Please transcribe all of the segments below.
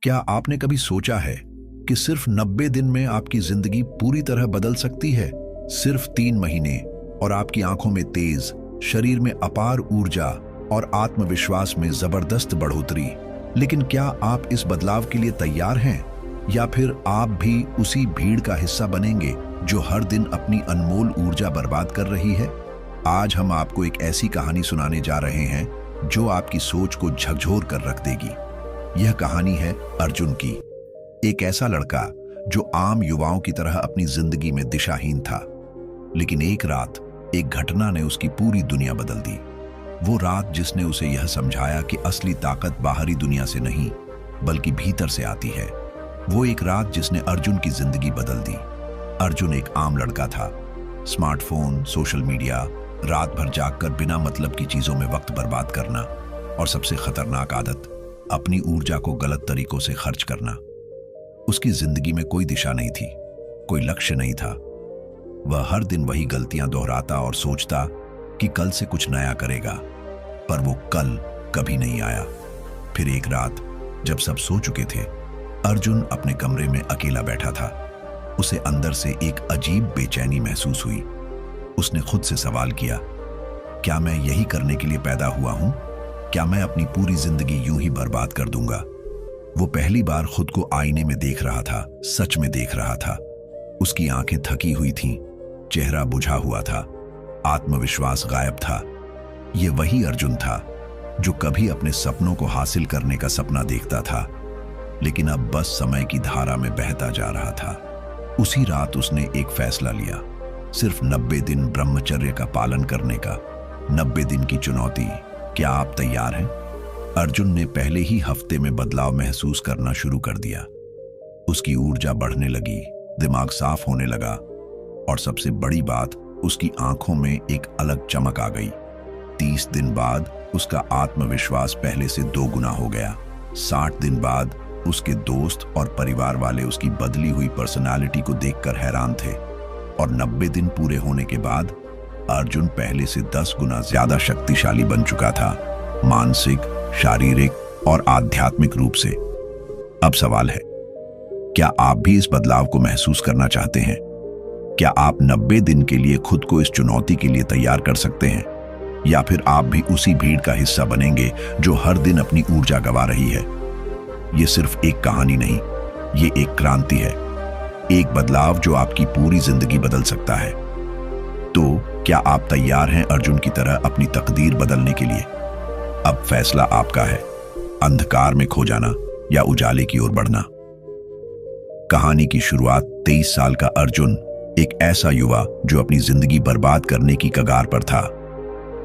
क्या आपने कभी सोचा है कि सिर्फ 90 दिन में आपकी जिंदगी पूरी तरह बदल सकती है? सिर्फ 3 महीने और आपकी आंखों में तेज, शरीर में अपार ऊर्जा और आत्मविश्वास में जबरदस्त बढ़ोतरी। लेकिन क्या आप इस बदलाव के लिए तैयार हैं, या फिर आप भी उसी भीड़ का हिस्सा बनेंगे जो हर दिन अपनी अनमोल ऊर्जा बर्बाद कर रही है? आज हम आपको एक ऐसी कहानी सुनाने जा रहे हैं जो आपकी सोच को झकझोर कर रख देगी। यह कहानी है अर्जुन की, एक ऐसा लड़का जो आम युवाओं की तरह अपनी जिंदगी में दिशाहीन था। लेकिन एक रात एक घटना ने उसकी पूरी दुनिया बदल दी। वो रात जिसने उसे यह समझाया कि असली ताकत बाहरी दुनिया से नहीं बल्कि भीतर से आती है। वो एक रात जिसने अर्जुन की जिंदगी बदल दी। अर्जुन एक आम लड़का था। स्मार्टफोन, सोशल मीडिया, रात भर जागकर बिना मतलब की चीजों में वक्त बर्बाद करना, और सबसे खतरनाक आदत, अपनी ऊर्जा को गलत तरीकों से खर्च करना। उसकी जिंदगी में कोई दिशा नहीं थी, कोई लक्ष्य नहीं था। वह हर दिन वही गलतियां दोहराता और सोचता कि कल से कुछ नया करेगा, पर वो कल कभी नहीं आया। फिर एक रात जब सब सो चुके थे, अर्जुन अपने कमरे में अकेला बैठा था। उसे अंदर से एक अजीब बेचैनी महसूस हुई। उसने खुद से सवाल किया, क्या मैं यही करने के लिए पैदा हुआ हूं? क्या मैं अपनी पूरी जिंदगी यूं ही बर्बाद कर दूंगा? वो पहली बार खुद को आईने में देख रहा था, सच में देख रहा था। उसकी आंखें थकी हुई थीं, चेहरा बुझा हुआ था, आत्मविश्वास गायब था। ये वही अर्जुन था जो कभी अपने सपनों को हासिल करने का सपना देखता था, लेकिन अब बस समय की धारा में बहता जा रहा था। उसी रात उसने एक फैसला लिया, सिर्फ 90 दिन ब्रह्मचर्य का पालन करने का। 90 दिन की चुनौती। क्या आप तैयार हैं? अर्जुन ने पहले ही हफ्ते में बदलाव महसूस करना शुरू कर दिया। उसकी ऊर्जा बढ़ने लगी, दिमाग साफ होने लगा, और सबसे बड़ी बात, उसकी आंखों में एक अलग चमक आ गई। 30 दिन बाद उसका आत्मविश्वास पहले से 2 गुना हो गया। 60 दिन बाद उसके दोस्त और परिवार वाले उसकी बदली हुई पर्सनालिटी को देखकर हैरान थे, और 90 दिन पूरे होने के बाद अर्जुन पहले से 10 गुना ज्यादा शक्तिशाली बन चुका था, मानसिक, शारीरिक और आध्यात्मिक रूप से। अब सवाल है, क्या आप भी इस बदलाव को महसूस करना चाहते हैं? क्या आप 90 दिन के लिए खुद को इस चुनौती के लिए तैयार कर सकते हैं, या फिर आप भी उसी भीड़ का हिस्सा बनेंगे जो हर दिन अपनी ऊर्जा गंवा रही है? ये सिर्फ एक कहानी नहीं, ये एक क्रांति है, एक बदलाव जो आपकी पूरी जिंदगी बदल सकता है। तो क्या आप तैयार हैं अर्जुन की तरह अपनी तकदीर बदलने के लिए? अब फैसला आपका है, अंधकार में खो जाना या उजाले की ओर बढ़ना। कहानी की शुरुआत 23 साल का अर्जुन, एक ऐसा युवा जो अपनी जिंदगी बर्बाद करने की कगार पर था।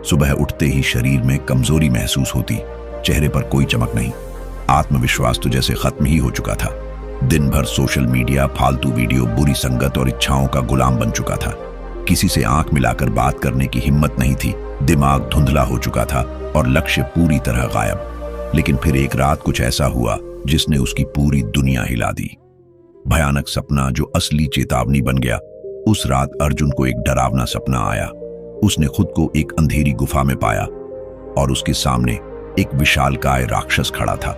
सुबह उठते ही शरीर में कमजोरी महसूस होती, चेहरे पर कोई चमक नहीं, आत्मविश्वास तो जैसे खत्म ही हो चुका था। दिन भर सोशल मीडिया, फालतू वीडियो, बुरी संगत और इच्छाओं का गुलाम बन चुका था। किसी से आंख मिलाकर बात करने की हिम्मत नहीं थी, दिमाग धुंधला हो चुका था और लक्ष्य पूरी तरह गायब। लेकिन फिर एक रात कुछ ऐसा हुआ जिसने उसकी पूरी दुनिया हिला दी। भयानक सपना जो असली चेतावनी बन गया। उस रात अर्जुन को एक डरावना सपना आया। उसने खुद को एक अंधेरी गुफा में पाया, और उसके सामने एक विशालकाय राक्षस खड़ा था।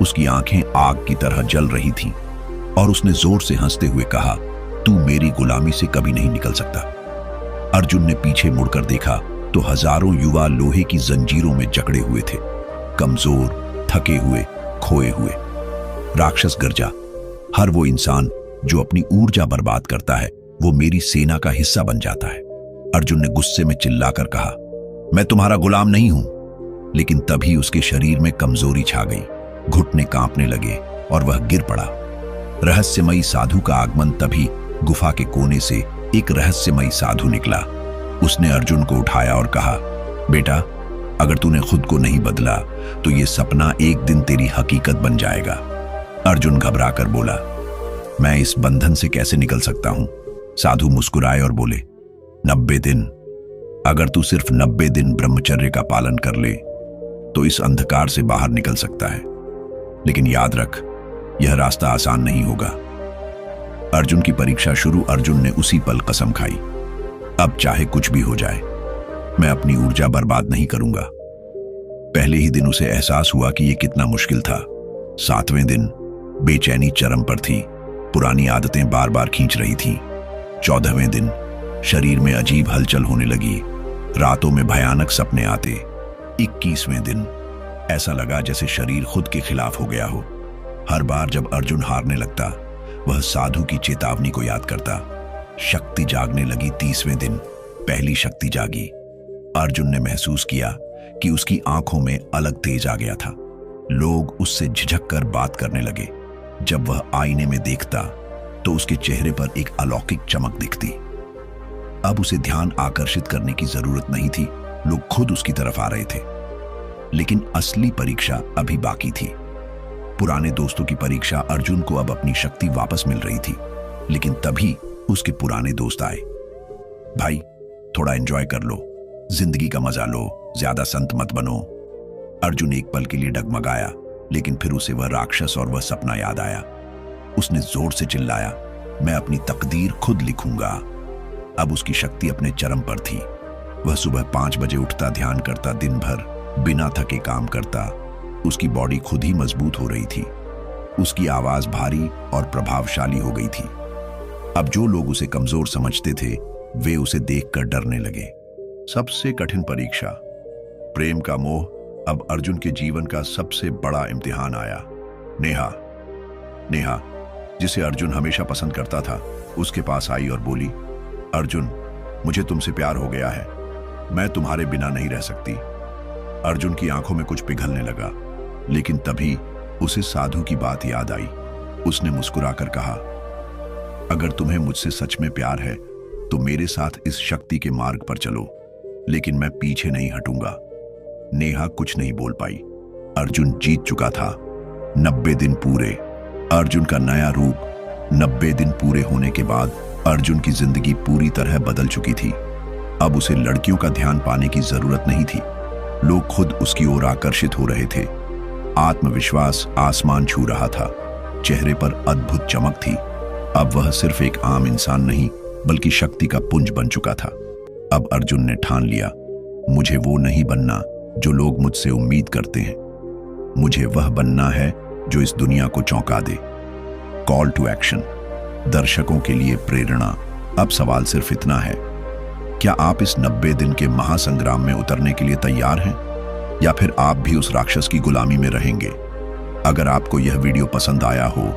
उसकी आंखें आग की तरह जल रही थीं, और उसने जोर से हंसते हुए कहा, तू मेरी गुलामी से कभी नहीं निकल सकता। अर्जुन ने पीछे मुड़कर देखा तो हजारों युवा लोहे की जंजीरों में जकड़े हुए थे, कमजोर, थके हुए, खोए हुए। राक्षस गरजा, हर वो इंसान जो अपनी ऊर्जा बर्बाद करता है वो मेरी सेना का हिस्सा बन जाता है। अर्जुन ने गुस्से में चिल्लाकर कहा, मैं तुम्हारा गुलाम नहीं हूं। लेकिन तभी उसके शरीर में कमजोरी छा गई, घुटने कांपने लगे और वह गिर पड़ा। रहस्यमयी साधु का आगमन। तभी गुफा के कोने से एक रहस्यमयी साधु निकला। उसने अर्जुन को उठाया और कहा, बेटा, अगर तूने खुद को नहीं बदला तो ये सपना एक दिन तेरी हकीकत बन जाएगा। अर्जुन घबराकर बोला, मैं इस बंधन से कैसे निकल सकता हूं? साधु मुस्कुराए और बोले, 90 दिन। अगर तू सिर्फ 90 दिन ब्रह्मचर्य का पालन कर ले तो इस अंधकार से बाहर निकल सकता है। लेकिन याद रख, यह रास्ता आसान नहीं होगा। अर्जुन की परीक्षा शुरू। अर्जुन ने उसी पल कसम खाई, अब चाहे कुछ भी हो जाए, मैं अपनी ऊर्जा बर्बाद नहीं करूंगा। पहले ही दिन उसे एहसास हुआ कि यह कितना मुश्किल था। 7वें दिन बेचैनी चरम पर थी। पुरानी आदतें बार बार खींच रही थीं। 14वें दिन शरीर में अजीब हलचल होने लगी। रातों में भयानक सपने आते। 21वें दिन ऐसा लगा जैसे शरीर खुद के खिलाफ हो गया हो। हर बार जब अर्जुन हारने लगता, वह साधु की चेतावनी को याद करता। शक्ति जागने लगी। 30वें दिन पहली शक्ति जागी। अर्जुन ने महसूस किया कि उसकी आंखों में अलग तेज आ गया था। लोग उससे झिझक कर बात करने लगे। जब वह आईने में देखता तो उसके चेहरे पर एक अलौकिक चमक दिखती। अब उसे ध्यान आकर्षित करने की जरूरत नहीं थी, लोग खुद उसकी तरफ आ रहे थे। लेकिन असली परीक्षा अभी बाकी थी। पुराने दोस्तों की परीक्षा। अर्जुन को अब अपनी शक्ति वापस मिल रही थी। लेकिन तभी उसके पुराने दोस्त आए। भाई, थोड़ा एंजॉय कर लो, जिंदगी का मजा लो, ज्यादा संत मत बनो। अर्जुन एक पल के लिए डगमगाया, लेकिन फिर उसे वह राक्षस और वह सपना याद आया। उसने जोर से चिल्लाया, मैं अपनी तकदीर खुद लिखूंगा। अब उसकी शक्ति अपने चरम पर थी। वह सुबह 5 बजे उठता, ध्यान करता, दिन भर बिना थके काम करता। उसकी बॉडी खुद ही मजबूत हो रही थी। उसकी आवाज भारी और प्रभावशाली हो गई थी। अब जो लोग उसे कमजोर समझते थे, वे उसे देखकर डरने लगे। सबसे कठिन परीक्षा, प्रेम का मोह। अब अर्जुन के जीवन का सबसे बड़ा इम्तिहान आया। नेहा, जिसे अर्जुन हमेशा पसंद करता था, उसके पास आई और बोली, अर्जुन, मुझे तुमसे प्यार हो गया है। मैं तुम्हारे बिना नहीं रह सकती। अर्जुन की आंखों में कुछ पिघलने लगा, लेकिन तभी उसे साधु की बात याद आई। उसने मुस्कुराकर कहा, अगर तुम्हें मुझसे सच में प्यार है तो मेरे साथ इस शक्ति के मार्ग पर चलो, लेकिन मैं पीछे नहीं हटूंगा। नेहा कुछ नहीं बोल पाई। अर्जुन जीत चुका था। 90 दिन पूरे। अर्जुन का नया रूप। 90 दिन पूरे होने के बाद अर्जुन की जिंदगी पूरी तरह बदल चुकी थी। अब उसे लड़कियों का ध्यान पाने की जरूरत नहीं थी। लोग खुद उसकी ओर आकर्षित हो रहे थे। आत्मविश्वास आसमान छू रहा था। चेहरे पर अद्भुत चमक थी। अब वह सिर्फ एक आम इंसान नहीं, बल्कि शक्ति का पुंज बन चुका था। अब अर्जुन ने ठान लिया, मुझे वो नहीं बनना जो लोग मुझसे उम्मीद करते हैं। मुझे वह बनना है जो इस दुनिया को चौंका दे। कॉल टू एक्शन, दर्शकों के लिए प्रेरणा। अब सवाल सिर्फ इतना है, क्या आप इस 90 दिन के महासंग्राम में उतरने के लिए तैयार हैं, या फिर आप भी उस राक्षस की गुलामी में रहेंगे? अगर आपको यह वीडियो पसंद आया हो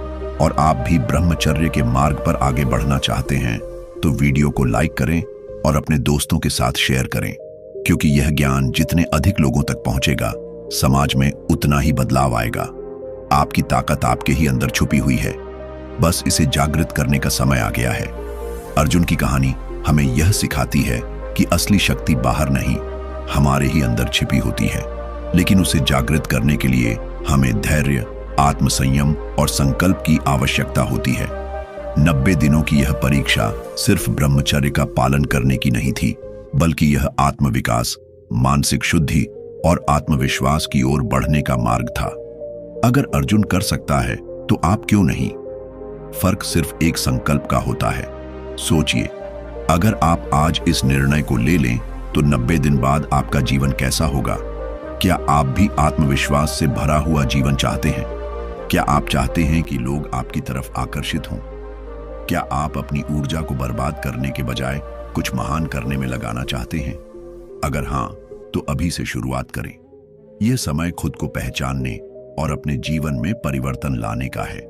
और आप भी ब्रह्मचर्य के मार्ग पर आगे बढ़ना चाहते हैं, तो वीडियो को लाइक करें और अपने दोस्तों के साथ शेयर करें, क्योंकि यह ज्ञान जितने अधिक लोगों तक पहुंचेगा, समाज में उतना ही बदलाव आएगा। आपकी ताकत आपके ही अंदर छुपी हुई है, बस इसे जागृत करने का समय आ गया है। अर्जुन की कहानी हमें यह सिखाती है कि असली शक्ति बाहर नहीं, हमारे ही अंदर छिपी होती है। लेकिन उसे जागृत करने के लिए हमें धैर्य, आत्मसंयम और संकल्प की आवश्यकता होती है। 90 दिनों की यह परीक्षा सिर्फ ब्रह्मचर्य का पालन करने की नहीं थी, बल्कि यह आत्मविकास, मानसिक शुद्धि और आत्मविश्वास की ओर बढ़ने का मार्ग था। अगर अर्जुन कर सकता है तो आप क्यों नहीं? फर्क सिर्फ एक संकल्प का होता है। सोचिए, अगर आप आज इस निर्णय को ले लें तो 90 दिन बाद आपका जीवन कैसा होगा? क्या आप भी आत्मविश्वास से भरा हुआ जीवन चाहते हैं? क्या आप चाहते हैं कि लोग आपकी तरफ आकर्षित हों? क्या आप अपनी ऊर्जा को बर्बाद करने के बजाय कुछ महान करने में लगाना चाहते हैं? अगर हां, तो अभी से शुरुआत करें। यह समय खुद को पहचानने और अपने जीवन में परिवर्तन लाने का है।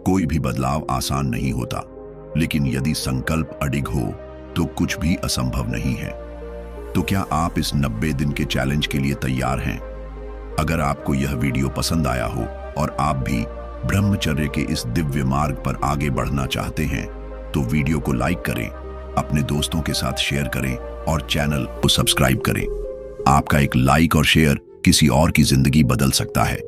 कोई भी बदलाव आसान नहीं होता, लेकिन यदि संकल्प अडिग हो तो कुछ भी असंभव नहीं है। तो क्या आप इस 90 दिन के चैलेंज के लिए तैयार हैं? अगर आपको यह वीडियो पसंद आया हो और आप भी ब्रह्मचर्य के इस दिव्य मार्ग पर आगे बढ़ना चाहते हैं, तो वीडियो को लाइक करें, अपने दोस्तों के साथ शेयर करें और चैनल को सब्सक्राइब करें। आपका एक लाइक और शेयर किसी और की जिंदगी बदल सकता है।